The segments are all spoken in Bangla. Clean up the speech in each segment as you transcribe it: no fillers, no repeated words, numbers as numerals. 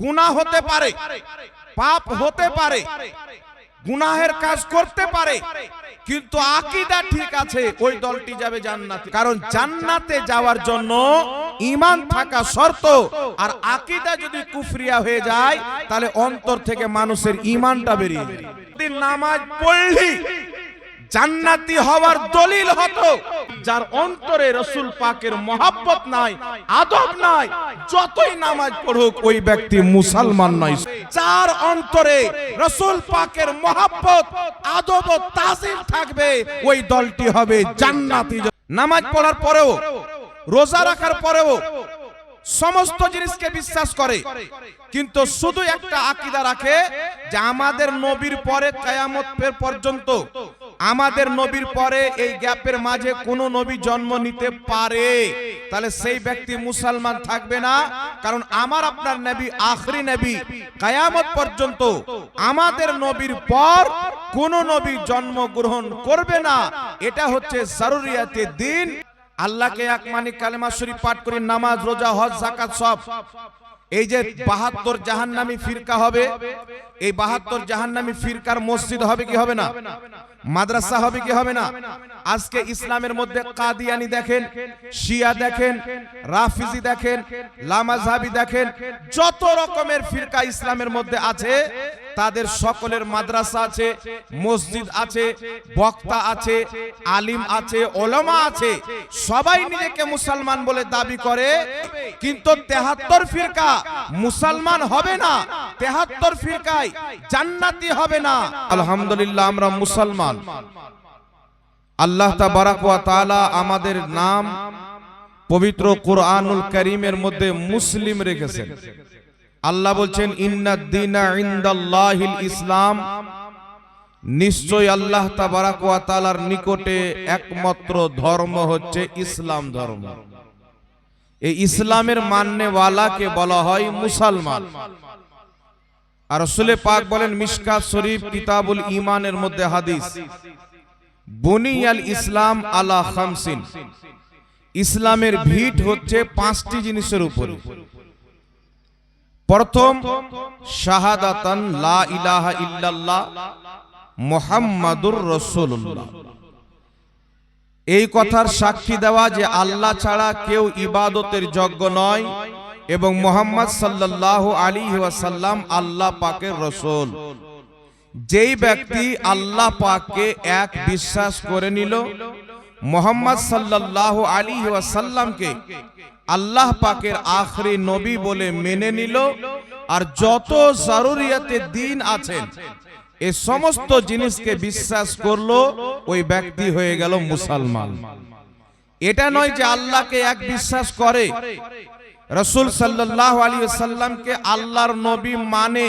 গুনাহ হতে পারে, পাপ হতে পারে, গুনাহের কাজ করতে পারে, কিন্তু আকীদা ঠিক আছে, ওই দলটি যাবে জান্নাতে। কারণ জান্নাতে যাওয়ার জন্য ঈমান থাকা শর্ত। আর আকীদা যদি কুফরিয়া হয়ে যায় তাহলে অন্তর থেকে মানুষের ঈমানটা বেরিয়ে যাবে। নামাজ পড়লি জান্নাতি হওয়ার দলিল হতো যার অন্তরে রাসূল পাকের মহব্বত নাই, আদব নাই, যতই নামাজ পড়ুক ওই ব্যক্তি মুসলমান নয়। যার অন্তরে রাসূল পাকের মহব্বত, আদব ও তাজিম থাকবে ওই দলটি হবে জান্নাতি। নামাজ পড়ার পরেও, রোজা রাখার পরেও সমস্ত জিনিসকে বিশ্বাস করে, কিন্তু শুধু একটা আকীদা রাখে যে আমাদের নবীর পরে কিয়ামত পর্যন্ত, আমাদের নবীর পরে এই গ্যাপের মাঝে কোন নবী জন্ম নিতে পারে, তাহলে সেই ব্যক্তি মুসলমান থাকবে না। কারণ আমার আপনার নবী আখরি নবী, কিয়ামত পর্যন্ত আমাদের নবীর পর কোন নবী জন্মগ্রহণ করবে না। এটা হচ্ছে জরুরিয়াতে দ্বীন। আল্লাহকে এক মানি, কালেমা শরীফ পাঠ করি, নামাজ, রোজা, হজ, যাকাত সব। এই যে 72 জাহান্নামী ফিরকা হবে, এই 72 জাহান্নামী ফিরকার মসজিদ হবে কি হবে না? মাদ্রাসা হবে কি হবে না? আজকে ইসলামের মধ্যে কাদিয়ানি দেখেন, শিয়া দেখেন, রাফিজি দেখেন, লামাযহাবি দেখেন, যত রকমের ফিরকা ইসলামের মধ্যে আছে তাদের সকলের মাদ্রাসা আছে, মসজিদ আছে, বক্তা আছে, আলিম আছে, ওলামা আছে, সবাই নিজেকে মুসলমান বলে দাবি করে, কিন্তু 73 ফিরকা মুসলমান হবে না, 73 ফিরকায় জান্নাতি হবে না। আলহামদুলিল্লাহ আমরা মুসলমান। আল্লাহ তাবারাক ওয়া তাআলা আমাদের নাম পবিত্র কুরআনুল কারীমের মধ্যে মুসলিম রেখেছেন। আল্লাহ বলছেন ইন্নাদ দীনা ইনদাল্লাহিল ইসলাম, নিশ্চয় আল্লাহ তাবারাক ওয়া তাআলার নিকটে একমাত্র ধর্ম হচ্ছে ইসলাম ধর্ম। এই ইসলামের মাননেওয়ালাকে বলা হয় মুসলমান। আর রাসূল পাক বলেন মিশকাত শরীফ কিতাবুল ঈমানের মধ্যে হাদিস, বুনিয়াল ইসলাম আলা খামসিন, ইসলামের ভিত হচ্ছে 5টি জিনিসের উপর। প্রথম শাহাদাতান লা ইলাহা ইল্লাল্লাহ মুহাম্মাদুর রাসূলুল্লাহ, এই কথার সাক্ষী দেওয়া যে আল্লাহ ছাড়া কেউ ইবাদতের যোগ্য নয় এবং মুহাম্মদ সাল্লাল্লাহু আলাইহি ওয়াসাল্লাম আল্লাহ পাকের রাসূল। যেই ব্যক্তি আল্লাহ পাককে এক বিশ্বাস করে নিল, মুহাম্মদ সাল্লাল্লাহু আলাইহি ওয়াসাল্লামকে আল্লাহ পাকের আখরি নবী বলে মেনে নিল, আর যত জরুরিয়াতে দ্বীন আছেন এই সমস্ত জিনিসকে বিশ্বাস করলো, ওই ব্যক্তি হয়ে গেল মুসলমান। এটা নয় যে আল্লাহকে এক বিশ্বাস করে, রাসূল সাল্লাল্লাহু আলাইহি ওয়াসাল্লামকে আল্লাহর নবী মানে,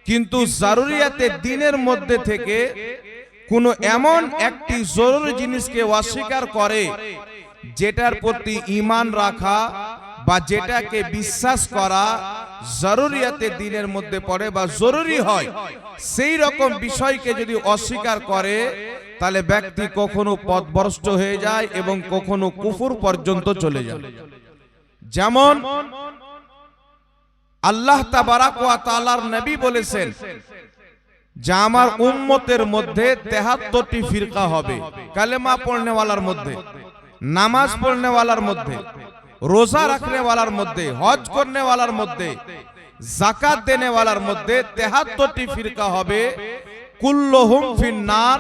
কিন্তু জরুরিয়াতে দ্বীনের মধ্যে থেকে কোনো এমন একটি জরুরি জিনিসকে অস্বীকার করে যেটার প্রতি ঈমান রাখা বা যেটাকে বিশ্বাস করা জরুরিয়াতে দ্বীনের মধ্যে পড়ে বা জরুরি হয়, সেই রকম বিষয়কে যদি অস্বীকার করে তাহলে ব্যক্তি কখনো পথভ্রষ্ট হয়ে যায় এবং কখনো কুফর পর্যন্ত চলে যায়। যেমন আল্লাহ তাবারাক ওয়া তাআলার নবী বলেছেন যে আমার উম্মতের মধ্যে 73টি ফিরকা হবে, কালেমা পড়নে ওয়ালার মধ্যে, নামাজ পড়নে ওয়ালার মধ্যে, রোজা রাখনে ওয়ালার মধ্যে, হজ করনে ওয়ালার মধ্যে, যাকাত দেনে ওয়ালার মধ্যে 73টি ফিরকা হবে। কুল্লুহুম ফিন্নার,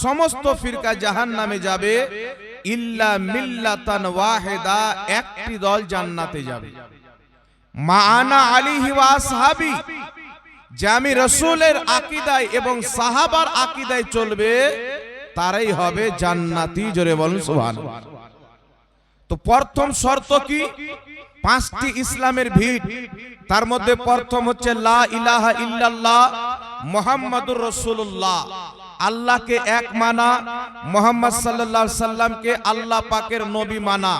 সমস্ত ফিরকা জাহান্নামে যাবে, ইল্লা মিল্লাতান ওয়াহিদা, একটি দল জান্নাতে যাবে। মা আনা আলাইহি ওয়া আসহাবি, যে আমি রাসূলের আকীদায় এবং সাহাবার আকীদায় চলবে তারাই হবে জান্নাতি। জোরে বলুন সুবহানাল্লাহ। তো প্রথম শর্ত কি? 5টি ইসলামের ভিত, তার মধ্যে প্রথম হচ্ছে লা ইলাহা ইল্লাল্লাহ মুহাম্মাদুর রাসূলুল্লাহ, আল্লাহকে এক মানা, মুহাম্মদ সাল্লাল্লাহু আলাইহি সাল্লামকে আল্লাহ পাকের নবী মানা।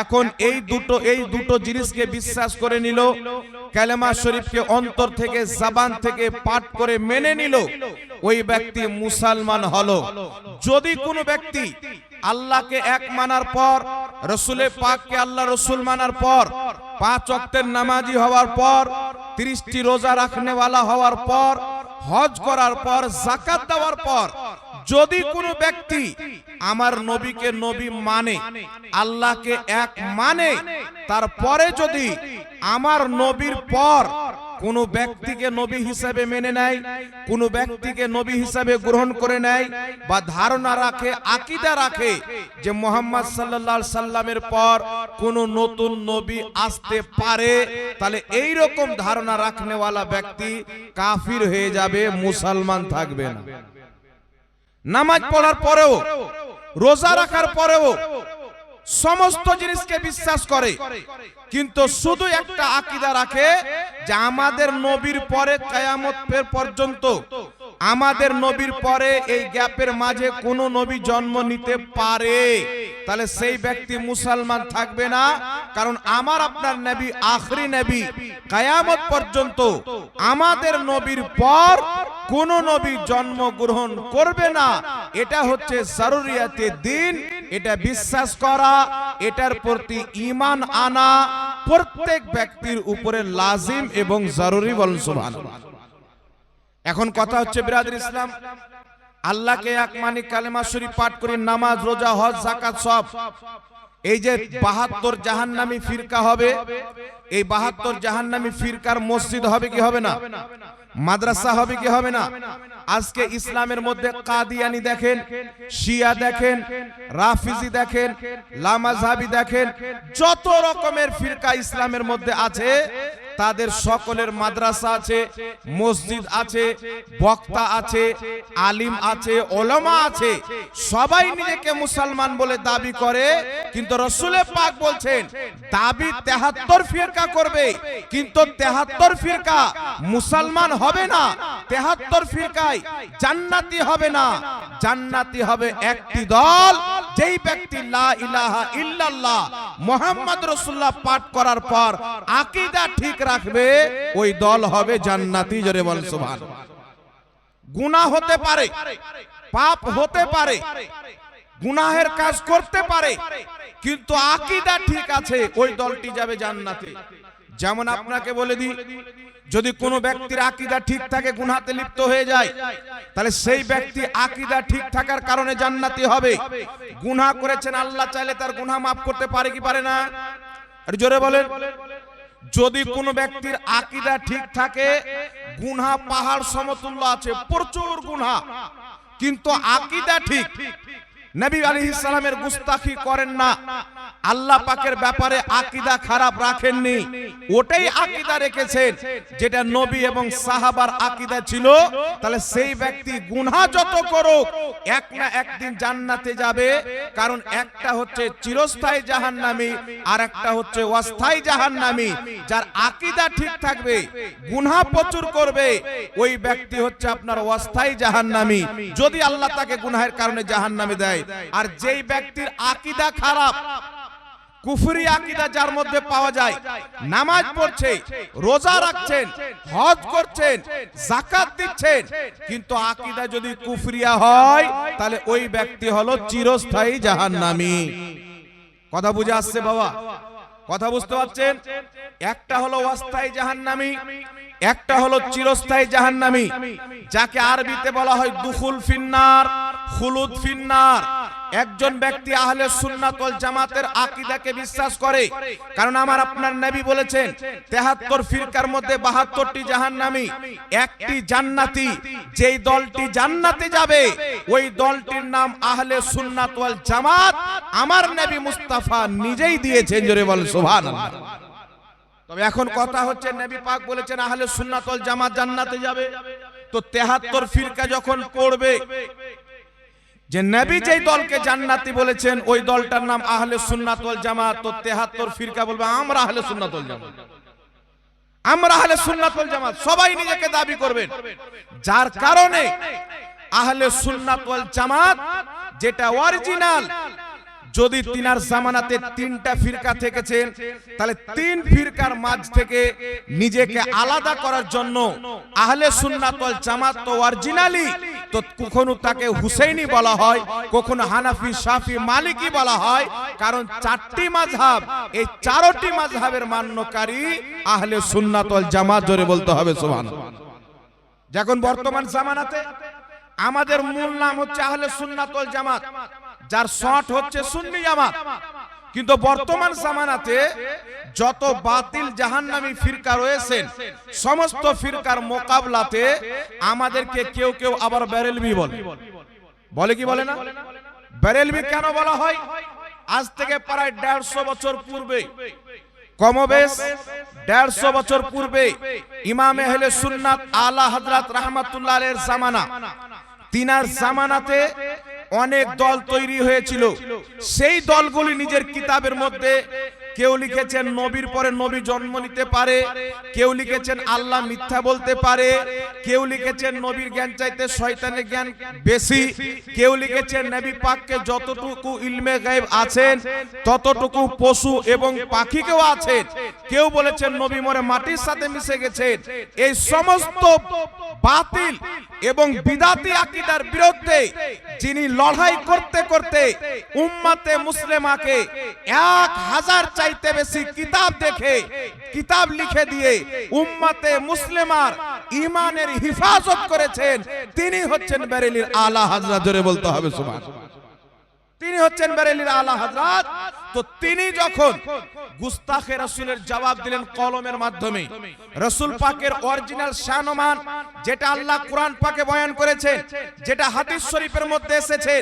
এখন এই দুটো জিনিসকে বিশ্বাস করে নিল, কালেমা শরীফকে অন্তর থেকে জবান থেকে পাঠ করে মেনে নিল, ওই ব্যক্তি মুসলমান হলো। যদি কোনো ব্যক্তি আল্লাহকে এক মানার পর, রসুলে পাককে আল্লাহ রসুল মানার পর, 5 ওয়াক্তের নামাজি হওয়ার পর, 30টি রোজা রাখনেওয়ালা হওয়ার পর, হজ করার পর, যাকাত দেওয়ার পর, যদি কোনো ব্যক্তি আমার নবীকে নবী মানে, আল্লাহকে এক মানে, তারপরে যদি আমার নবীর পর কোন ব্যক্তিকে নবী হিসাবে মেনে নেয়, কোন ব্যক্তিকে নবী হিসাবে গ্রহণ করে নেয়, বা ধারণা রাখে, আকীদা রাখে যে মুহাম্মদ সাল্লাল্লাহু আলাইহি সাল্লামের পর কোন নতুন নবী আসতে পারে, তাহলে এই রকম ধারণা রাখনেওয়ালা ব্যক্তি কাফির হয়ে যাবে, মুসলমান থাকবে না। নামাজ পড়ার পরেও, রোজা রাখার পরেও সমস্ত জিনিসকে বিশ্বাস করে, কিন্তু শুধু একটা আকীদা রাখে যে আমাদের নবীর পরে কিয়ামত পর্যন্ত, আমাদের নবীর পরে এই গ্যাপের মাঝে কোন নবী জন্ম নিতে পারে, তাহলে সেই ব্যক্তি মুসলমান থাকবে না। কারণ আমার আপনার নবী আখরি নবী, কিয়ামত পর্যন্ত আমাদের নবীর পর কোন নবী জন্মগ্রহণ করবে না। এটা হচ্ছে জরুরিয়াতে দ্বীন, এটা বিশ্বাস করা, এটার প্রতি ঈমান আনা প্রত্যেক ব্যক্তির উপরে লাজিম এবং জরুরি। বলুন সুবহানাল্লাহ। এখন কথা হচ্ছে বিরাদর ইসলাম, আল্লাহকে এক মানি, কালেমা শরীফ পাঠ করি, নামাজ, রোজা, হজ, যাকাত সব, এই যে 72 জাহান্নামী ফিরকা হবে, এই 72 জাহান্নামী ফিরকার মসজিদ হবে কি হবে না? মাদ্রাসা হবে কি হবে না? আজকে ইসলামের মধ্যে কাদিয়ানি দেখেন, শিয়া দেখেন, রাফিজি দেখেন, লামাযহাবি দেখেন, যত রকমের ফিরকা ইসলামের মধ্যে আছে, তাদের সকলের মাদ্রাসা আছে, মসজিদ আছে, বক্তা আছে, আলিম আছে, ওলামা আছে, সবাই নিজেকে মুসলমান বলে দাবি করে। কিন্তু রাসূল পাক বলছেন দাবি 73 ফিরকা করবে, কিন্তু 73 ফিরকা মুসলমান হবে না, 73 ফিরকায় জান্নাতি হবে না। জান্নাতি হবে একটি দল, যেই ব্যক্তি লা ইলাহা ইল্লাল্লাহ মুহাম্মদ রাসূলুল্লাহ পাঠ করার পর আকীদা ঠিক রাখবে, ওই দল হবে জান্নাতি। জোরে বল সুবহানাল্লাহ। গুনাহ হতে পারে, পাপ হতে পারে, গুনাহের কাজ করতে পারে, কিন্তু আকীদা ঠিক আছে, ওই দলটি যাবে জান্নাতে। যেমন আপনাকে বলে দিই, যদি কোনো ব্যক্তির আকীদা ঠিক থাকে, গুনাহতে লিপ্ত হয়ে যায়, তাহলে সেই ব্যক্তি আকীদা ঠিক থাকার কারণে জান্নাতি হবে। গুনাহ করেছেন, আল্লাহ চাইলে তার গুনাহ মাফ করতে পারে কি পারে না? আর জোরে বলেন। যদি কোনো ব্যক্তির আকীদা ঠিক থাকে, গুনাহ পাহাড় সমতুল্য আছে, প্রচুর গুনাহ, কিন্তু আকীদা ঠিক, নবী আলাইহিস সালামের গুস্তাখি করেন না, আল্লাহ পাকের ব্যাপারে আকীদা খারাপ রাখেননি, ওটাই আকীদা রেখেছেন যেটা নবী এবং সাহাবার আকীদা ছিল, তাহলে সেই ব্যক্তি গুনাহ যত করুক এক না একদিন জান্নাতে যাবে। কারণ একটা হচ্ছে চিরস্থায়ী জাহান্নামী, আর একটা হচ্ছে অস্থায়ী জাহান্নামী। যার আকীদা ঠিক থাকবে, গুনাহ প্রচুর করবে, ওই ব্যক্তি হচ্ছে আপনার অস্থায়ী জাহান্নামী, যদি আল্লাহ তাকে গুনাহের কারণে জাহান্নামে দেয়। আর যেই ব্যক্তির আকীদা খারাপ, কুফরি আকীদা যার মধ্যে পাওয়া যায়, নামাজ পড়ছে, রোজা রাখছেন, হজ করছেন, যাকাত দিচ্ছেন, কিন্তু আকীদা যদি কুফরিয়া হয়, তাহলে ওই ব্যক্তি হলো চিরস্থায়ী জাহান্নামী। কথা বুঝে আসছে বাবা? কথা বুঝতে পারছেন? একটা হলো অস্থায়ী জাহান্নামী, একটা হলো চিরস্থায়ী জাহান্নামী, যাকে আরবিতে বলা হয় দুখুল ফিন্নার, খুলুদ ফিন্নার। একজন ব্যক্তি আহলে সুন্নাত ওয়াল জামাতের আকীদাকে বিশ্বাস করে, কারণ আমার আপনার নবী বলেছেন 73 ফিরকার মধ্যে 72টি জাহান্নামী, একটি জান্নাতি। যেই দলটি জান্নাতে যাবে, ওই দলটির নাম আহলে সুন্নাত ওয়াল জামাত, আমার নবী মুস্তাফা নিজেই দিয়েছেন। জোরে বল সুবহানাল্লাহ। তবে এখন কথা হচ্ছে, নবী পাক বলেছেন আহলে সুন্নাত ওয়াল জামাত জান্নাতে যাবে, তো 73 ফিরকা যখন পড়বে, যে নবী যেই দলকে জান্নাতি বলেছেন ওই দলটার নাম আহলে সুন্নাত ওয়াল জামাত, তো 73 ফিরকা বলবে আমরা আহলে সুন্নাত ওয়াল জামাত, আমরা আহলে সুন্নাত ওয়াল জামাত, সবাই নিজেকে দাবি করবেন। যার কারণে আহলে সুন্নাত ওয়াল জামাত যেটা অরিজিনাল, যদি তিনার জামানাতে 3টা ফিরকা থেকেছেন, তাহলে 3 ফিরকার মাঝ থেকে নিজেকে আলাদা করার জন্য আহলে সুন্নাত ওয়াল জামাত তো অরিজিনালি তো কখনো তাকে হুসাইনি বলা হয়, কখনো হানাফি, শাফি, মালিকি বলা হয়। কারণ চারটি মাযহাব, এই চারটি মাযহাবের মান্যকারী আহলে সুন্নাত ওয়াল জামাত। জোরে বলতে হবে সুবহানাল্লাহ। যখন বর্তমান জামানাতে আমাদের মূল নাম হচ্ছে আহলে সুন্নাত ওয়াল জামাত, যার শর্ট হচ্ছে সুন্নি জামাত। কিন্তু বর্তমান জামানাতে যত বাতিল জাহান্নামী ফিরকা রয়েছেন, সমস্ত ফিরকার মোকাবলাতে আমাদেরকে কেউ কেউ আবার বেরেলভি বলে। বলে কি বলে না? বেরেলভি কেন বলা হয়? আজ থেকে প্রায় 150 বছর পূর্বে, কমবেশ 150 বছর পূর্বে ইমাম আহলে সুন্নাত আলা হযরত রাহমাতুল্লাহ আলাইহির জামানা, তিনার জামানাতে অনেক দল তৈরি হয়েছিল। সেই দলগুলি নিজের কিতাবের মধ্যে কেউ লিখেছেন নবীর পরে নবী জন্ম নিতে পারে, কেউ লিখেছেন আল্লাহ মিথ্যা বলতে পারে, কেউ লিখেছেন নবীর জ্ঞান চাইতে শয়তানের জ্ঞান বেশি, কেউ লিখেছেন নবী পাককে যতটুকু ইলমে গায়ব আছেন ততটুকু পশু এবং পাখিকেও আছেন, কেউ বলেছেন নবী মরে মাটির সাথে মিশে গেছেন। এই সমস্ত বাতিল এবং বিদাতি আকীদার বিরুদ্ধে যিনি লড়াই করতে করতে উম্মতে মুসলিমাকে 1000 চাইতে বেশি কিতাব দেখে, কিতাব লিখে দিয়ে উম্মতে মুসলিমার ঈমানের হিফাজত করেছেন, তিনি হচ্ছেন বেরেলির আলা হযরত। জোরে বলতে হবে সুবহানাল্লাহ। তিনি হচ্ছেন বেরেলির আলা হযরত। তো তিনি যখন গুস্তাখে রাসূলের জবাব দিলেন কলমের মাধ্যমে, রাসূল পাকের অরিজিনাল শানমান যেটা আল্লাহ কোরআন পাকে বয়ান করেছেন, যেটা হাদিস শরীফের মধ্যে এসেছে,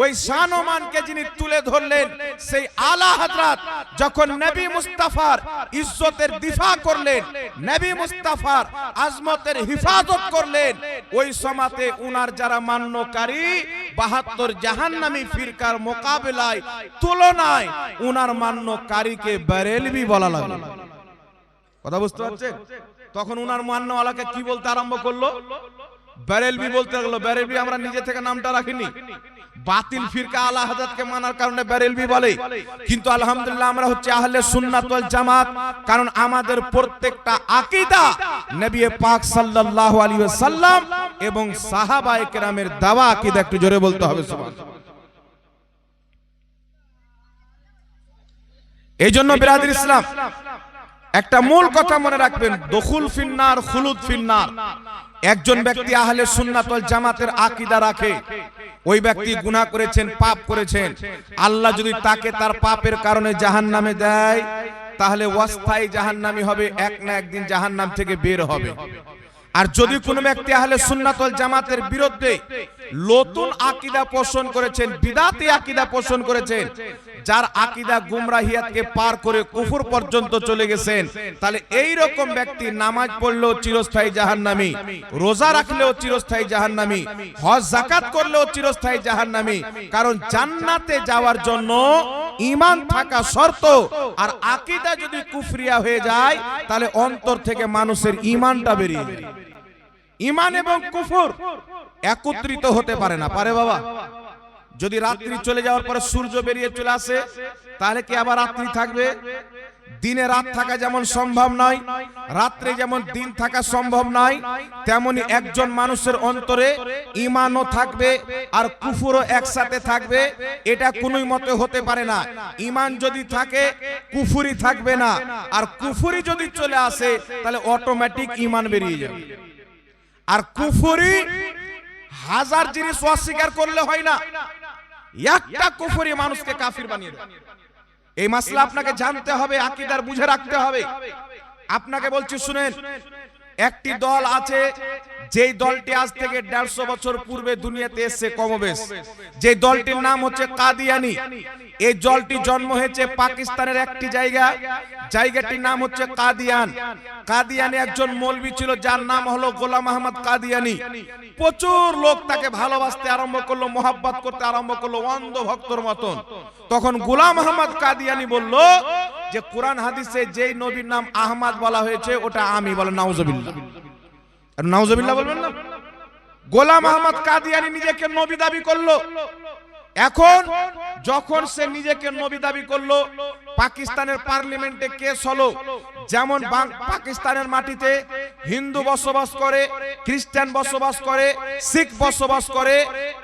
ওই শানমানকে যিনি তুলে ধরলেন, সেই আলা হযরত যখন নবী মুস্তাফার ইজ্জতের দিফা করলেন, নবী মুস্তাফার আজমতের হিফাজত করলেন, ওই সময়তে উনার যারা মান্যকারী 72 জাহান্নামী ফিরকার মোকাবেলায় তুলনায় উনার মান্যকারীকে বেরেলভি বলা লাগলো। কথা বুঝতে পারছেন? তখন উনার মান্যওয়ালাকে কি বলতে আরম্ভ করলো? বেরেলভি বলতে লাগলো। বেরেলভি আমরা নিজে থেকে নামটা রাখিনি, বাতিল ফিরকা আলা হযরতকে মানার কারণে বেরেলভি বলে। কিন্তু আলহামদুলিল্লাহ আমরা হচ্ছে আহলে সুন্নাত ওয়াল জামাত, কারণ আমাদের প্রত্যেকটা আকীদা নবী পাক সাল্লাল্লাহু আলাইহি ওয়াসাল্লাম এবং সাহাবায়ে কেরামের দাওয়া আকীদা। একটু জোরে বলতে হবে সুবহানাল্লাহ। এই জন্য বিরাদর ইসলাম একটা মূল কথা মনে রাখবেন, দুখুল ফিন্নার, খুলুদ ফিন্নার। একজন ব্যক্তি আহলে সুন্নাত ওয়াল জামাতের আকীদা রাখে, ওই ব্যক্তি গুনাহ করেছেন, পাপ করেছেন, আল্লাহ যদি তাকে তার পাপের কারণে জাহান্নামে দেয়, তাহলে ওয়াস্তাই জাহান্নামী হবে, এক না একদিন জাহান্নাম থেকে বের হবে। আর যদি কোনো ব্যক্তি আহলে সুন্নাত ওয়াল জামাতের বিরুদ্ধে নতুন আকীদা পোষণ করেছেন, বিদাতি আকীদা পোষণ করেছেন, যার আকীদা গুমরাহিয়াতকে পার করে কুফর পর্যন্ত চলে গেছেন, তাহলে এই রকম ব্যক্তি নামাজ পড়লেও চিরস্থায়ী জাহান্নামী, রোজা রাখলেও চিরস্থায়ী জাহান্নামী, হজ যাকাত করলেও চিরস্থায়ী জাহান্নামী। কারণ জান্নাতে যাওয়ার জন্য ঈমান থাকা শর্ত, আর আকীদা যদি কুফরিয়া হয়ে যায় তাহলে অন্তর থেকে মানুষের ঈমানটা বেরিয়ে যায়। ঈমান এবং কুফর একত্রিত হতে পারে না। পারে বাবা? যদি রাত্রি চলে যাওয়ার পরে সূর্য বেরিয়ে চলে আসে, তাহলে কি আবার রাত্রি থাকবে? দিনে রাত থাকা যেমন সম্ভব নয়, রাত্রে যেমন দিন থাকা সম্ভব নয়, তেমনি একজন মানুষের অন্তরে ঈমানও থাকবে আর কুফরও একসাথে থাকবে, এটা কোনোই মতে হতে পারে না। ঈমান যদি থাকে কুফরি থাকবে না, আর কুফরি যদি চলে আসে তাহলে অটোমেটিক ঈমান বেরিয়ে যাবে। আর কুফরি 1000 জিনিস অস্বীকার করলে হয় না, একটা কুফরি মানুষকে কাফির বানিয়ে দেয়। এই মাসলা আপনাকে জানতে হবে, আকীদার বুঝে রাখতে হবে। আপনাকে বলছি শুনেন, একটি দল আছে, যেই দলটি আজ থেকে 150 বছর পূর্বে দুনিয়াতে এসেছে কমবেশ, যে দলটির নাম হচ্ছে কাদিয়ানি। এই দলটি জন্ম হয়েছে পাকিস্তানের একটি জায়গাটির নাম হচ্ছে কাদিয়ান। কাদিয়ানি একজন মৌলবি ছিল, যার নাম হলো গোলাম আহমদ কাদিয়ানি। প্রচুর লোক তাকে ভালোবাসতে আরম্ভ করলো, মোহাব্বত করতে আরম্ভ করলো, অন্ধ ভক্তর মতন। তখন গোলাম আহমদ কাদিয়ানি বলল যে কোরআন হাদিসে যেই নবীর নাম আহমদ বলা হয়েছে ওটা আমি। বলে নাউজুবিল্লাহ। আর নাউজুবিল্লাহ বলবেন না? গোলাম আহমদ কাদিয়ানি নিজেকে নবী দাবি করলো। এখন যখন সে নিজেকে নবী দাবি করলো, পাকিস্তানের পার্লামেন্টে কেস হলো, যেমন পাকিস্তানের মাটিতে হিন্দু বসবাস করে, খ্রিস্টান বসবাস করে, শিখ বসবাস করে,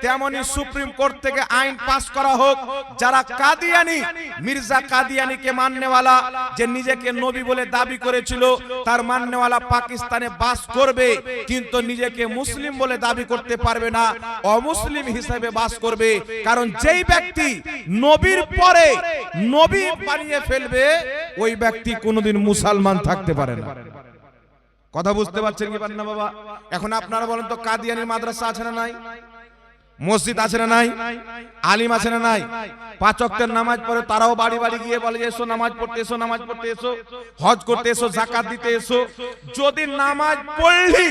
তেমনি সুপ্রিম কোর্ট থেকে আইন পাস করা হোক, যারা কাদিয়ানি, মির্জা কাদিয়ানিকে মাননেওয়ালা, যে নিজেকে নবী বলে দাবি করেছিল, তার মাননেওয়ালা পাকিস্তানে বাস করবে, কিন্তু নিজেকে মুসলিম বলে দাবি করতে পারবে না, অমুসলিম হিসেবে বাস করবে। কারণ যেই ব্যক্তি নবীর পরে নবী বানিয়ে ফেলবে, ওই ব্যক্তি কোনোদিন মুসলমান থাকতে পারে না। কথা বুঝতে পারছেন কি পারেন না বাবা? এখন আপনারা বলেন তো, কাদিয়ানি মাদ্রাসা আছে না নাই? মসজিদ আছে না নাই? আলিম আছে না নাই? 5 ওয়াক্তের নামাজ পড়ে, তারাও বাড়ি বাড়ি গিয়ে বলে এসো নামাজ পড়তে, এসো নামাজ পড়তে এসো, হজ করতে এসো, যাকাত দিতে এসো। যদি নামাজ পড়লি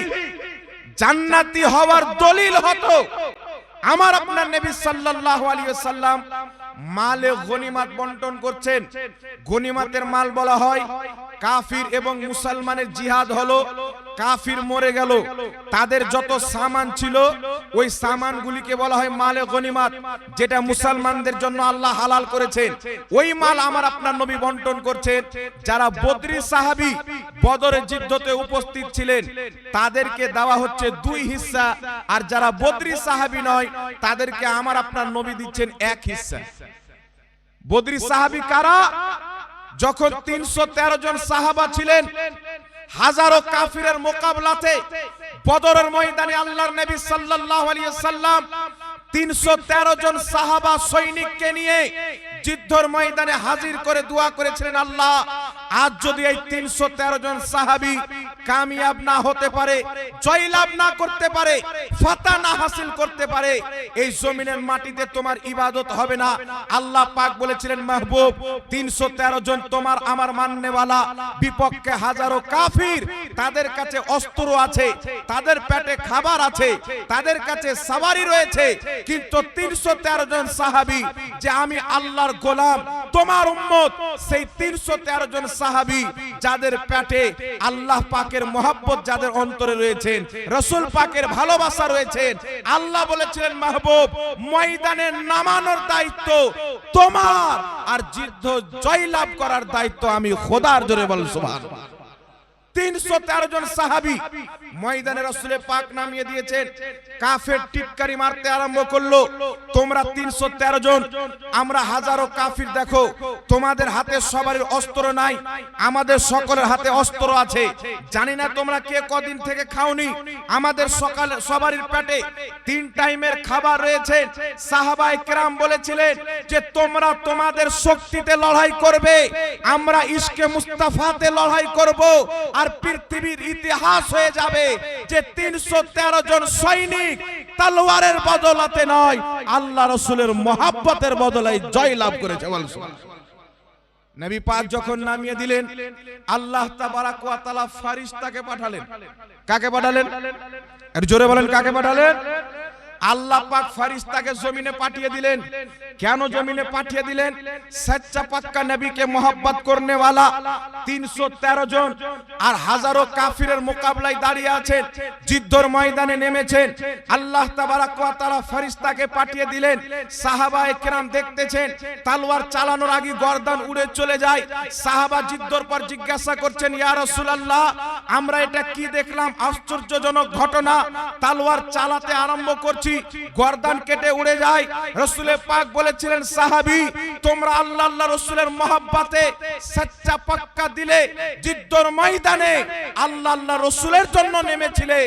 জান্নাতি হওয়ার দলিল হতো, আমার আপনার নবী সাল্লাল্লাহু আলাইহি ওয়াসাল্লাম মালে গনিমত বন্টন করছেন। গনিমতের মাল বলা হয়, কাফির এবং মুসলমানের জিহাদ হলো, কাফির মরে গেল, তাদের যত সামান ছিল ওই সামানগুলিকে বলা হয় মালে গনিমত, যেটা মুসলমানদের জন্য আল্লাহ হালাল করেছেন। ওই মাল আমার আপনার নবী বন্টন করছেন। যারা বদরি সাহাবী বদরের যুদ্ধতে উপস্থিত ছিলেন, তাদেরকে দেওয়া হচ্ছে 2 হিস্সা, আর যারা বদরি সাহাবী নয়, তাদেরকে আমার আপনার নবী দিচ্ছেন 1 হিস্সা। বদরি সাহাবী কারা? যখন 313 জন সাহাবা ছিলেন, হাজারো কাফিরের মোকাবেলাতে বদরের ময়দানে আল্লাহর নবী সাল্লাল্লাহু আলাইহি ওয়াসাল্লাম 313 জন সাহাবা সৈনিককে নিয়ে যুদ্ধের ময়দানে হাজির করে দোয়া করেছিলেন, আল্লাহ আজ যদি এই 313 জন সাহাবী কামিয়াব না হতে পারে, জয়লাভ না করতে পারে, ফাতহ না হাসিল করতে পারে, এই জমিনের মাটিতে তোমার ইবাদত হবে না। আল্লাহ পাক বলেছিলেন, মাহবুব 313 জন তোমার আমার মাননেওয়ালা, বিপক্ষে হাজারো কাফির, তাদের কাছে অস্ত্র আছে, তাদের পেটে খাবার আছে, তাদের কাছে সওয়ারি রয়েছে, কিন্তু 313 জন সাহাবী যে আমি আল্লাহর গোলাম, তোমার উম্মত, সেই 313 জন সাহাবী যাদের পেটে আল্লাহ পাকের মহব্বত, যাদের অন্তরে রয়েছেন, রাসূল পাকের ভালোবাসা রয়েছেন, আল্লাহ বলেছিলেন, মাহবুব ময়দানে নামানোর দায়িত্ব তোমার, আর যুদ্ধ জয়লাভ করার দায়িত্ব আমি খোদার। জোরে বল সুবহানাল্লাহ। 313 জন সাহাবী ময়দানে রাসূল পাক নামিয়ে দিয়েছেন, কাফের টিটকারি মারতে আরম্ভ করলো, তোমরা 313 জন, আমরা হাজারো কাফির, দেখো তোমাদের হাতে সবারই অস্ত্র নাই, আমাদের সকলের হাতে অস্ত্র আছে, জানি না তোমরা কে কদিন থেকে খাওনি, আমাদের সকালে সবারই পেটে 3 টাইমের খাবার রয়েছে। সাহাবায়ে কেরাম বলেছিলেন যে তোমরা তোমাদের শক্তিতে লড়াই করবে, আমরা ইশকে মুস্তাফাতে লড়াই করব, আর পৃথিবীর ইতিহাস হয়ে যাবে যে 313 জন সৈনিক তলোয়ারের বদলাতে নয়, আল্লাহ রাসূলের মহব্বতের বদলায় জয় লাভ করেছে। নবী পাক যখন নামিয়ে দিলেন, আল্লাহ তাবারাক ওয়া তাআলা ফেরেশতাকে পাঠালেন। কাকে পাঠালেন? আর জোরে বলেন, কাকে পাঠালেন? আল্লাহ পাক ফেরেশতাকে জমিনে পাঠিয়ে দিলেন। কেন জমিনে পাঠিয়ে দিলেন? সচ্চা পাক্কা নবীকে মোহাব্বত করনে वाला 313 জন আর হাজারো কাফিরের মোকাবেলায় দাঁড়িয়ে আছেন, যুদ্ধের ময়দানে নেমেছেন। আল্লাহ তাবারাক ওয়া তাআলা ফেরেশতাকে পাঠিয়ে দিলেন। সাহাবায়ে কেরাম দেখতেছেন তলোয়ার চালানোর আগে গর্দান উড়ে চলে যায়। সাহাবা যুদ্ধের পর জিজ্ঞাসা করছেন, ইয়া রাসূলুল্লাহ, আমরা এটা কি দেখলাম? আশ্চর্যজনক ঘটনা। তলোয়ার চালাতে আরম্ভ করছি, গর্দান কেটে উড়ে যায়। রাসূল পাক বলেছিলেন, সাহাবী তোমরা আল্লাহ রাসূলের মহব্বতে সচ্চা পাক্কা দিলে যুদ্ধের ময়দানে আল্লাহ রাসূলের জন্য নেমেছিলে,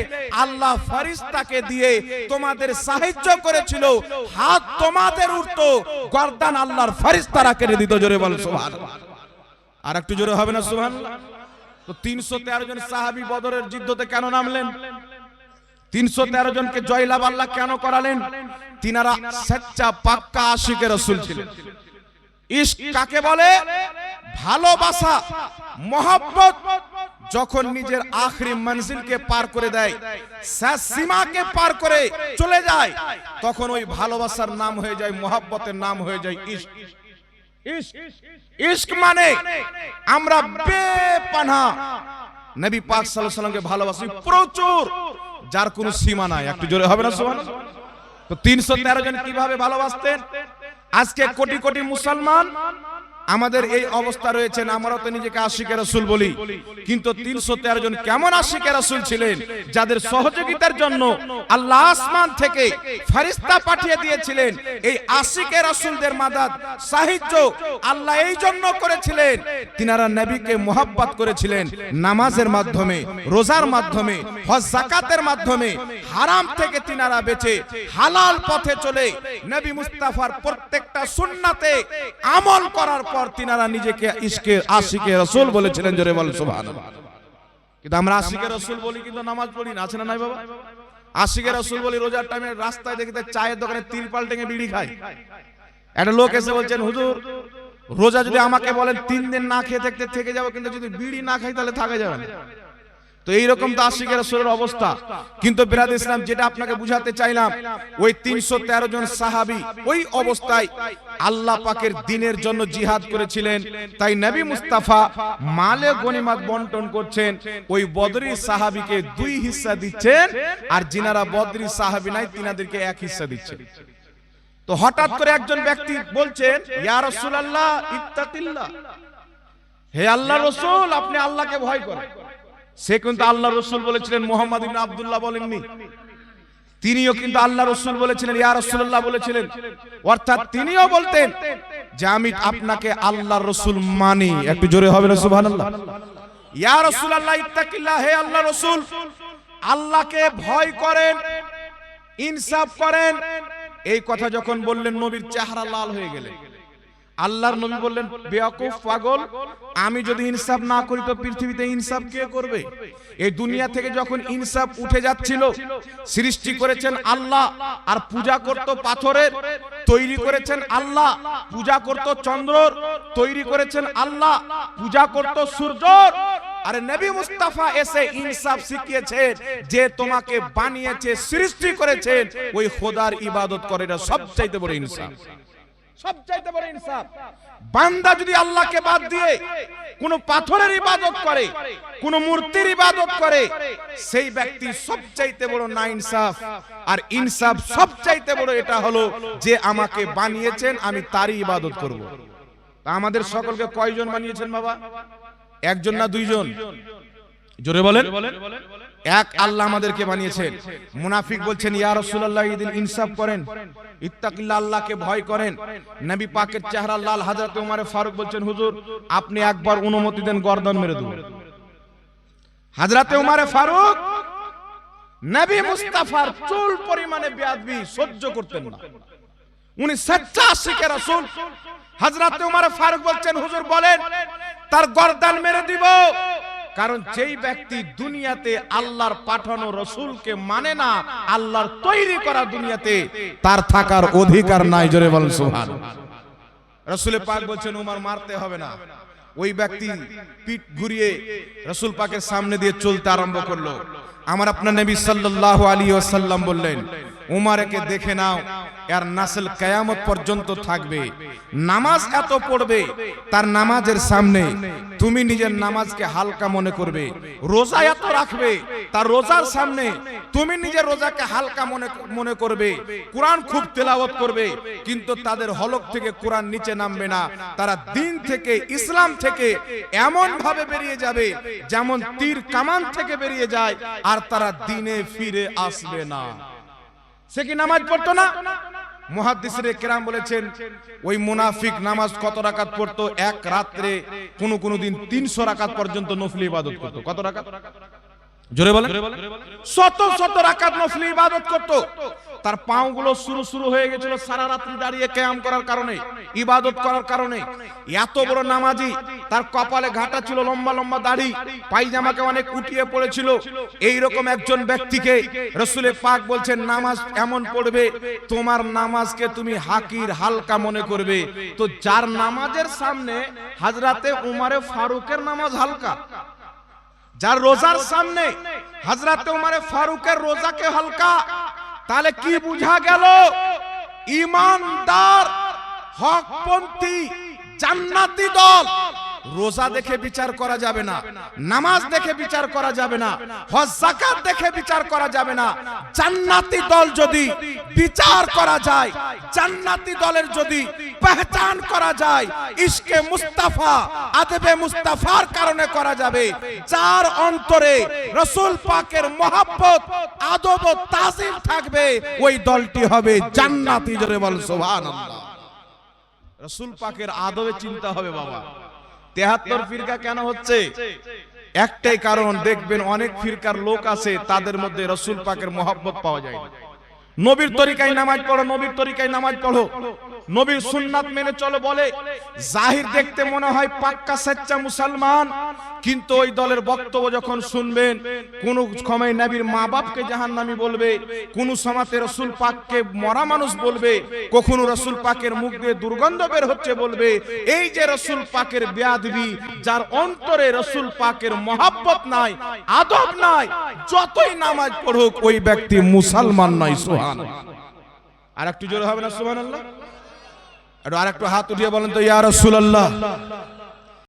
আল্লাহ ফেরেশতাকে দিয়ে তোমাদের সাহায্য করেছিল, হাত তোমাদের উঠতো, গর্দান আল্লাহর ফেরেশতারা কেটে দিত। জোরে বল সুবহানাল্লাহ। আর একটু জোরে হবে না সুবহানাল্লাহ? তো 313 জন সাহাবী বদরের যুদ্ধতে কেন নামলেন? 313 জনকে জয়লাভ আল্লাহ কেন করালেন? তিনারা সচ্চা পাক্কা আশিকে রাসূল ছিলেন। ইশক কাকে বলে? ভালোবাসা, মহব্বত যখন নিজের আখরি মঞ্জিলকে পার করে দেয়, শেষ সীমাকে পার করে চলে যায়, তখন ওই ভালোবাসার নাম হয়ে যায়, মহব্বতের নাম হয়ে যায় ইশক। ইশক মানে আমরা বেপনাহ নবী পাক সাল্লাল্লাহু আলাইহি ওয়াসাল্লামকে ভালোবাসি প্রচুর, যার কোনো সীমা নাই। একটু জোরে হবে না সুবহানাল্লাহ? তো 313 জন কিভাবে ভালোবাসতেন? আজকে কোটি কোটি মুসলমান আমাদের এই অবস্থা রয়েছেন। আমরা তো নিজেকে আশিকে রাসূল বলি, কিন্তু 313 জন কেমন আশিকে রাসূল ছিলেন, যাদের সহযোগিতার জন্য আল্লাহ আসমান থেকে ফেরেশতা পাঠিয়ে দিয়েছিলেন। এই আশিকে রাসূলদের মাদাদ সাহায্য আল্লাহ এই জন্য করেছিলেন, তিনারা নবীকে মুহাব্বত করেছিলেন নামাজের মাধ্যমে, রোজার মাধ্যমে, হজ যাকাতের মাধ্যমে। হারাম থেকে তিনারা বেঁচে হালাল পথে চলে নবী মুস্তাফার প্রত্যেকটা সুন্নাতে আমল করার পর তিনারা নিজেকে ইশকে আশিকে রাসূল বলেছিলেন। জোরে বলেন সুবহানাল্লাহ। কিন্তু আমরা আশিকে রাসূল বলি কিন্তু নামাজ পড়ি না, আছে না নাই বাবা? আশিকে রাসূল বলি, রোজার টাইমে রাস্তায় দেখতে চায়ের দোকানে তিরপাল টেঙে বিড়ি খায়। একটা লোক এসে বলছেন, হুজুর রোজা যদি আমাকে বলেন 3 দিন না খেয়ে থাকতে থেকে যাবো, কিন্তু যদি বিড়ি না খাই তাহলে থাকা যাবে না। তো এইরকম তো আশিকে রাসূলের অবস্থা। কিন্তু বিরাদ ইসলাম, যেটা আপনাকে বুঝাতে চাইলাম, ওই 313 জন সাহাবী ওই অবস্থায় আল্লাহ পাকের দ্বীনের জন্য জিহাদ করেছিলেন। তাই নবী মুস্তাফা মালে গনিমত বন্টন করছেন, ওই বদরি সাহাবীকে 2 হিস্সা দিচ্ছেন, আর যিনারা বদরি সাহাবী নাই তিনাদেরকে 1 হিস্সা দিচ্ছেন। তো হঠাৎ করে একজন ব্যক্তি বলছেন, ইয়া রাসূলুল্লাহ ইত্তাকিল্লাহ, হে আল্লাহর রাসূল আপনি আল্লাহকে ভয় করেন। সে কিন্তু আল্লাহর রাসূল বলেছিলেন, মুহাম্মদ ইবনে আব্দুল্লাহ বলেননি। তিনিও কিন্তু আল্লাহর রাসূল বলেছিলেন, ইয়া রাসূলুল্লাহ বলেছিলেন। অর্থাৎ তিনিও বলতেন যে আমি আপনাকে আল্লাহর রাসূল মানি। একটু জোরে হবে না সুবহানাল্লাহ? ইয়া রাসূলুল্লাহ ইত্তাকিল্লাহ, হে আল্লাহর রাসূল আল্লাহকে ভয় করেন, ইনসাফ করেন। এই কথা যখন বললেন, নবীর চেহারা লাল হয়ে গেলেন। আল্লাহর নবী বললেন, বেয়াকুফ পাগল, আমি যদি ইনসাফ না করি তো পৃথিবীতে ইনসাফ কে করবে? এই দুনিয়া থেকে যখন ইনসাফ উঠে যাচ্ছিল, সৃষ্টি করেছেন আল্লাহ আর পূজা করত পাথরের, তৈরি করেছেন আল্লাহ, পূজা করত চন্দ্রর, তৈরি করেছেন আল্লাহ, পূজা করত সূর্যর। আরে নবী মুস্তাফা এসে ইনসাফ শিখিয়েছেন, যে তোমাকে বানিয়েছে, সৃষ্টি করেছেন, ওই খোদার ইবাদত করে। এটা সবচাইতে বড় ইনসাফ, সবচাইতে বড় ইনসাফ। বান্দা যদি আল্লাহকে বাদ দিয়ে কোন পাথরের ইবাদত করে, কোন মূর্তির ইবাদত করে, সেই ব্যক্তি সবচাইতে বড় না ইনসাফ। আর ইনসাফ সবচাইতে বড় এটা হলো যে আমাকে বানিয়েছেন, আমি তারই ইবাদত করব। আমাদের সকলকে কয়জন বানিয়েছেন বাবা? একজন না দুইজন? জোরে বলেন। এক আল্লাহ আমাদেরকে বানিয়েছেন। মুনাফিক বলছেন, ইয়া রাসূলুল্লাহ ঈদিন ইনসাফ করেন, ইত্তাকিল্লাহ আল্লাহকে ভয় করেন। নবী পাকের চেহারা লাল। হযরত ওমর ফারুক বলছেন, হুজুর আপনি একবার অনুমতি দেন, গর্দন মেরে দেব। হযরত ওমর ফারুক নবী মুস্তাফার চুল পরিমাণে বেয়াদবি সহ্য করতেন না। উনি সচ্চা আশিকে রাসূল। হযরত ওমর ফারুক বলছেন, হুজুর বলেন তার গর্দান মেরে দিব। কারণ যেই ব্যক্তি দুনিয়াতে আল্লাহর পাঠানো রাসূলকে মানে না, আল্লাহর তৈরি করা দুনিয়াতে তার থাকার অধিকার নাই। জোরে বলেন সুবহানাল্লাহ। রাসূল পাক বলছেন, ওমর মারতে হবে না। ওই ব্যক্তি পিঠ ঘুরিয়ে রাসূল পাকের সামনে দিয়ে চলতে আরম্ভ করলো। আমার আপনার নবী সাল্লাল্লাহু আলাইহি ওয়াসাল্লাম বললেন, উমারকে দেখে নাও, এর নাসল কিয়ামত পর্যন্ত থাকবে। নামাজ এত পড়বে, তার নামাজের সামনে তুমি নিজের নামাজকে হালকা মনে করবে। রোজা এত রাখবে, তার রোজার সামনে তুমি নিজের রোজাকে হালকা মনে করবে। কোরআন খুব তেলাওয়াত করবে, কিন্তু তাদের হলক থেকে কোরআন নিচে নামবে না। তারা দিন থেকে, ইসলাম থেকে এমন ভাবে বেরিয়ে যাবে যেমন তীর কামান থেকে বেরিয়ে যায়, আর তারা দিনে ফিরে আসবে না। সে কি নামাজ পড়তো না? মুহাদ্দিসিনে কেরাম বলেছেন, ওই মুনাফিক নামাজ কত রাকাত পড়তো? এক রাত্রে কোন দিন 300 রাকাত পর্যন্ত নফল ইবাদত করতো। কত রাকাত? জোরে বলেন। শত রাকাত নফল ইবাদত করতো। তার পাগুলো শুরু হয়ে গেছিল সারা রাত্রি দাঁড়িয়ে কিয়াম করার কারণে, ইবাদত করার কারণে। এত বড় নামাজি, তার কপালে ঘাটা ছিল, লম্বা লম্বা দাড়ি, পায়জামাকে অনেক উঠিয়ে পড়েছিল। এই রকম একজন ব্যক্তিকে রাসূল পাক বলছেন, নামাজ এমন পড়বে তোমার নামাজকে তুমি হাকির, হালকা মনে করবে। তো যার নামাজের সামনে হযরতে উমর ফারুকের নামাজ হালকা, যার রোজার সামনে হযরতে উমর ফারুকের রোজাকে হালকা, তাহলে কি বুঝা গেল? ইমানদার, হকপন্থী, জান্নাতি দল রোজা দেখে বিচার করা যাবে না, নামাজ দেখে বিচার করা যাবে না, হজ যাকাত দেখে বিচার করা যাবে না। জান্নাতি দল যদি বিচার করা যায়, জান্নাতি দলের যদি পহচান করা যায়, ইশকে মুস্তাফা আদবে মুস্তাফার কারণে করা যাবে। যার অন্তরে রাসূল পাকের মহব্বত আদব ও তাজিম থাকবে, ওই দলটি হবে জান্নাতি। জোরে বল সুবহানাল্লাহ। রাসূল পাকের আদবে চিন্তা হবে বাবা। 73 ফিরকা কেন হচ্ছে? একটাই কারণ, দেখবেন অনেক ফিরকার লোক আছে তাদের মধ্যে রাসূল পাকের মহব্বত পাওয়া যায় না। নবীর তরিকায় নামাজ পড়ো, নবীর তরিকায় নামাজ পড়ো, নবীর সুন্নাত মেনে চলো বলে, জাহির দেখতে মনে হয় পাক্কা সচ্চা মুসলমান, কিন্তু ওই দলের বক্তব্য যখন শুনবেন, কোন সময় নবীর মা বাপকে জাহান্নামী বলবে, কোন সময়তে রাসূল পাককে মরা মানুষ বলবে, কখনো রাসূল পাকের মুখ দিয়ে দুর্গন্ধ বের হচ্ছে বলবে। এই যে রাসূল পাকের বেয়াদবি, যার অন্তরে রাসূল পাকের মহব্বত নাই, আদব নাই, যতই নামাজ পড়ুক ওই ব্যক্তি মুসলমান নয়। সুবহানাল্লাহ। আর একটু জোরে হবে না সুবহানাল্লাহ? আর একটু হাত উঠিয়ে বলেন তো ইয়া রাসূলুল্লাহ।